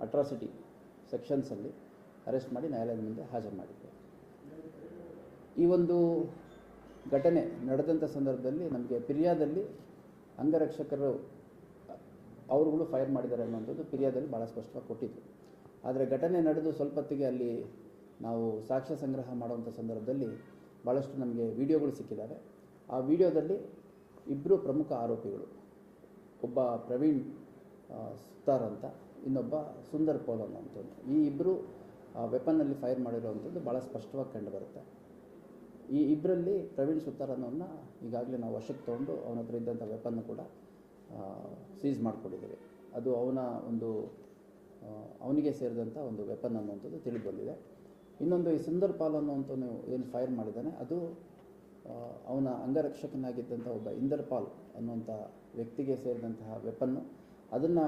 Atrocity ಸೆಕ್ಷನ್ಸಲ್ಲಿ arrest ಮಾಡಿ ನ್ಯಾಯಾಲಯದ ಮುಂದೆ ಹಾಜರು ಮಾಡಿದ್ದೆ. ಈ ಒಂದು ಘಟನೆ ನಡೆದಂಥ ಸಂದರ್ಭದಲ್ಲಿ ನಮಗೆ ಫಿರ್ಯಾದಲ್ಲಿ ಅಂಗರಕ್ಷಕರು ಅವರುಗಳು ಫೈರ್ ಮಾಡಿದ್ದಾರೆ ಅನ್ನೋಂಥದ್ದು ಫಿರ್ಯಾದಲ್ಲಿ ಭಾಳ ಸ್ಪಷ್ಟವಾಗಿ ಕೊಟ್ಟಿದ್ರು. ಆದರೆ ಘಟನೆ ನಡೆದು ಸ್ವಲ್ಪ ಹೊತ್ತಿಗೆ ಅಲ್ಲಿ ನಾವು ಸಾಕ್ಷ್ಯ ಸಂಗ್ರಹ ಮಾಡುವಂಥ ಸಂದರ್ಭದಲ್ಲಿ ಭಾಳಷ್ಟು ನಮಗೆ ವಿಡಿಯೋಗಳು ಸಿಕ್ಕಿದ್ದಾವೆ. ಆ ವಿಡಿಯೋದಲ್ಲಿ ಇಬ್ಬರು ಪ್ರಮುಖ ಆರೋಪಿಗಳು, ಒಬ್ಬ ಪ್ರವೀಣ್ ಸುತಾರ್ ಅಂತ, ಇನ್ನೊಬ್ಬ ಸುಂದರ್ ಪೋಲ್ ಅನ್ನೋಂಥದ್ದು, ಈ ಇಬ್ಬರು ವೆಪನ್ನಲ್ಲಿ ಫೈರ್ ಮಾಡಿರೋವಂಥದ್ದು ಭಾಳ ಸ್ಪಷ್ಟವಾಗಿ ಕಂಡುಬರುತ್ತೆ. ಈ ಇಬ್ಬರಲ್ಲಿ ಪ್ರವೀಣ್ ಸುತಾರ್ ಅನ್ನೋನ್ನ ಈಗಾಗಲೇ ನಾವು ವಶಕ್ಕೆ ತೊಗೊಂಡು ಅವನ ಹತ್ರ ಇದ್ದಂಥ ವೆಪನ್ನು ಕೂಡ ಸೀಸ್ ಮಾಡಿಕೊಂಡಿದ್ದೀವಿ. ಅದು ಅವನಿಗೆ ಸೇರಿದಂಥ ಒಂದು ವೆಪನ್ ಅನ್ನುವಂಥದ್ದು ತಿಳಿದು ಬಂದಿದೆ. ಇನ್ನೊಂದು ಈ ಸುಂದರ್ ಪಾಲ್ ಅನ್ನುವಂಥವನು ಏನು ಫೈರ್ ಮಾಡಿದ್ದಾನೆ ಅದು ಅವನ ಅಂಗರಕ್ಷಕನಾಗಿದ್ದಂಥ ಒಬ್ಬ ಇಂದರ್ ಪಾಲ್ ಅನ್ನುವಂಥ ವ್ಯಕ್ತಿಗೆ ಸೇರಿದಂತಹ ವೆಪನ್ನು. ಅದನ್ನು